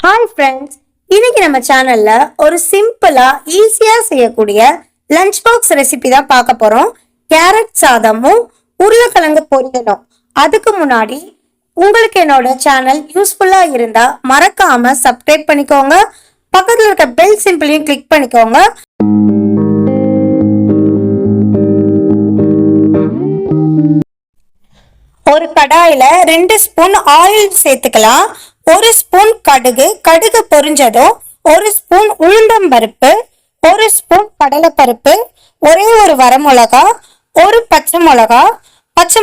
Hi friends, இன்னைக்கு நம்ம சேனல்ல ஒரு சிம்பிளா ஈஸியா செய்யக்கூடிய லஞ்ச் பாக்ஸ் ரெசிபி தான் பார்க்க போறோம். கேரட் சாதமும் உருளைக்கிழங்கு பொரியலும். அதுக்கு முன்னாடி உங்களுக்கு என்னோட சேனல் யூஸ்ஃபுல்லா இருந்தா மறக்காம சப்ஸ்கிரைப் பண்ணிக்கோங்க, பக்கத்துல இருக்க பெல் சிம்பிளையும் கிளிக் பண்ணிக்கோங்க. ஒரு கடாயில 2 ஸ்பூன் ஆயில் சேர்த்துக்கலாம். 1 ஸ்பூன் கடுகு பொரிஞ்சதும் 1 ஸ்பூன் உளுந்தம்பருப்பு, 1 ஸ்பூன் கடலைப்பருப்பு, ஒரே ஒரு வரமிளகா, ஒரு பச்சை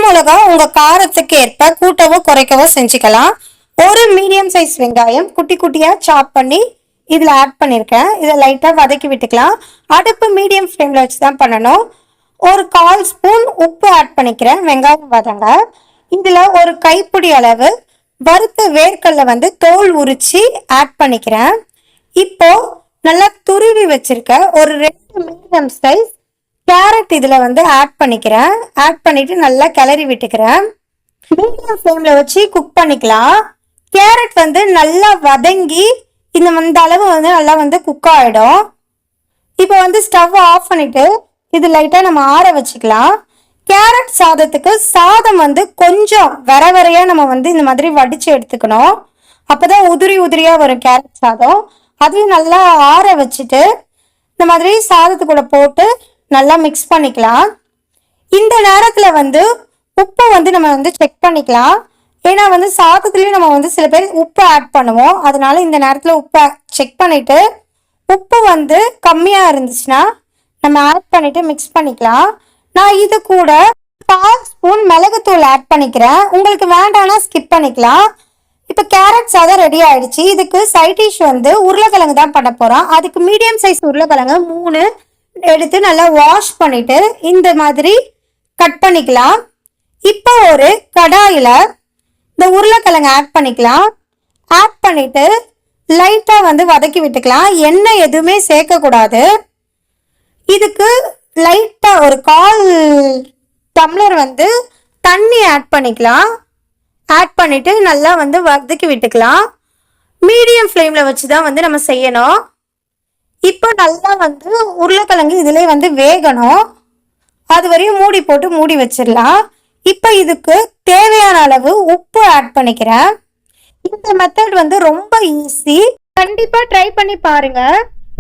மிளகா உங்க காரத்துக்கு ஏற்ப கூட்டவோ குறைக்கவோ செஞ்சுக்கலாம். ஒரு மீடியம் சைஸ் வெங்காயம் குட்டி குட்டியா சாப் பண்ணி இதுல ஆட் பண்ணிருக்கேன். இதை லைட்டா வதக்கி விட்டுக்கலாம். அடுப்பு மீடியம் ஃப்ளேம்ல வச்சுதான் பண்ணணும். ஒரு 1/4 ஸ்பூன் உப்பு ஆட் பண்ணிக்கிறேன். வெங்காயம் வதங்க இதுல ஒரு கைப்பிடி அளவு வறுத்த வேர்க்கடலை தோல் உரிச்சு ஆட் பண்ணிக்கிறேன். இப்போ நல்லா துருவி வச்சிருக்க ஒரு 2 மீடியம் சைஸ் கேரட் இதுல ஆட் பண்ணிக்கிறேன். ஆட் பண்ணிட்டு நல்லா கிளறி விட்டுக்கிறேன். மீடியம் ஃப்ளேம்ல வச்சு குக் பண்ணிக்கலாம். கேரட் நல்லா வதங்கி இந்த அளவு நல்லா குக் ஆயிடும். இப்போ ஸ்டவ் ஆஃப் பண்ணிட்டு இது லைட்டா நம்ம ஆற வச்சுக்கலாம். கேரட் சாதத்துக்கு சாதம் கொஞ்சம் வரையா நம்ம இந்த மாதிரி வடிச்சு எடுத்துக்கணும். அப்பதான் உதிரியா வரும் கேரட் சாதம். அதையும் நல்லா ஆற வச்சுட்டு இந்த மாதிரி சாதத்துக்குள்ள போட்டு நல்லா மிக்ஸ் பண்ணிக்கலாம். இந்த நேரத்துல உப்பு நம்ம செக் பண்ணிக்கலாம். ஏன்னா சாதத்துலயும் நம்ம சில பேர் உப்பு ஆட் பண்ணுவோம். அதனால இந்த நேரத்துல உப்பை செக் பண்ணிட்டு உப்பு கம்மியா இருந்துச்சுன்னா நம்ம ஆட் பண்ணிட்டு மிக்ஸ் பண்ணிக்கலாம். நான் இது கூட 1/4 ஸ்பூன் மிளகுத்தூள் ஆட் பண்ணிக்கிறேன். உங்களுக்கு வேண்டாம்னா ஸ்கிப் பண்ணிக்கலாம். இப்போ கேரட் சாதம் ரெடி ஆயிடுச்சு. இதுக்கு சைட் டிஷ் உருளைக்கிழங்கு தான் பண்ண போறோம். அதுக்கு மீடியம் சைஸ் உருளைக்கிழங்கு 3 எடுத்து நல்லா வாஷ் பண்ணிட்டு இந்த மாதிரி கட் பண்ணிக்கலாம். இப்போ ஒரு கடாயில இந்த உருளைக்கிழங்கு ஆட் பண்ணிக்கலாம். ஆட் பண்ணிட்டு லைட்டா வதக்கி விட்டுக்கலாம். எண்ணெய் எதுவுமே சேர்க்க கூடாது. இதுக்கு லைட்டா ஒரு 1/4 டம்ளர் தண்ணி ஆட் பண்ணிக்கலாம். ஆட் பண்ணிட்டு நல்லா வதக்கி விட்டுக்கலாம். மீடியம் ஃப்ளேம்ல வச்சுதான் நம்ம செய்யணும். இப்போ நல்லா உருளைக்கிழங்கு இதுல வேகணும். அது வரையும் மூடி போட்டு மூடி வச்சிடலாம். இப்போ இதுக்கு தேவையான அளவு உப்பு ஆட் பண்ணிக்கிறேன். இந்த மெத்தட் ரொம்ப ஈஸி, கண்டிப்பா ட்ரை பண்ணி பாருங்க.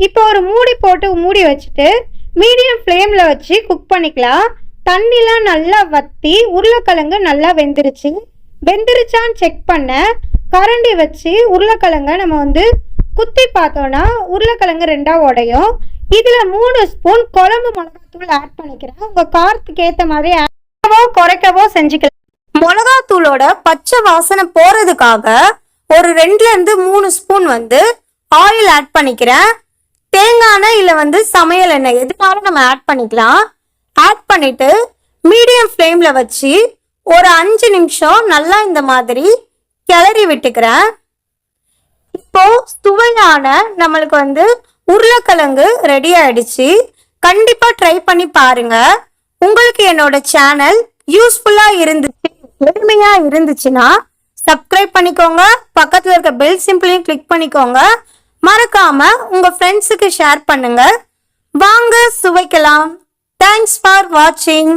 இப்போ ஒரு மூடி போட்டு மூடி வச்சுட்டு மீடியம் ஃப்ளேம்ல வச்சு குக் பண்ணிக்கலாம். தண்ணிலாம் நல்லா வத்தி உருளைக்கிழங்கு நல்லா வெந்துருச்சான்னு செக் பண்ண கரண்டி வச்சு உருளைக்கிழங்க நம்ம குத்தி பார்த்தோம்னா உருளைக்கிழங்கு 2ஆ உடையும். இதுல 3 ஸ்பூன் குழம்பு மிளகாத்தூள் ஆட் பண்ணிக்கிறேன். உங்க காரத்துக்கு ஏத்த மாதிரி குறைக்கவோ செஞ்சுக்கலாம். மிளகாத்தூளோட பச்சை வாசனை போறதுக்காக ஒரு 2ல இருந்து 3 ஸ்பூன் ஆயில் ஆட் பண்ணிக்கிறேன். தேங்காய் எண்ணெய் இல்ல சமையல் எண்ணெய் எதுனாலும் நம்ம ஆட் பண்ணிக்கலாம். ஆட் பண்ணிட்டு மீடியம் ஃப்ளேம்ல வச்சு ஒரு 5 நிமிஷம் நல்லா இந்த மாதிரி கிளறி விட்டுக்கிறேன். இப்போ சுவையான நம்மளுக்கு உருளைக்கிழங்கு ரெடி ஆயிடுச்சு. கண்டிப்பா ட்ரை பண்ணி பாருங்க. உங்களுக்கு என்னோட சேனல் யூஸ்ஃபுல்லா எளிமையா இருந்துச்சுன்னா சப்ஸ்கிரைப் பண்ணிக்கோங்க, பக்கத்துல இருக்க பெல் சிம்பிளையும் கிளிக் பண்ணிக்கோங்க. மறக்காம உங்க ஃப்ரெண்ட்ஸுக்கு ஷேர் பண்ணுங்க. வாங்க சுவைக்கலாம். தேங்க்ஸ் ஃபார் வாட்சிங்.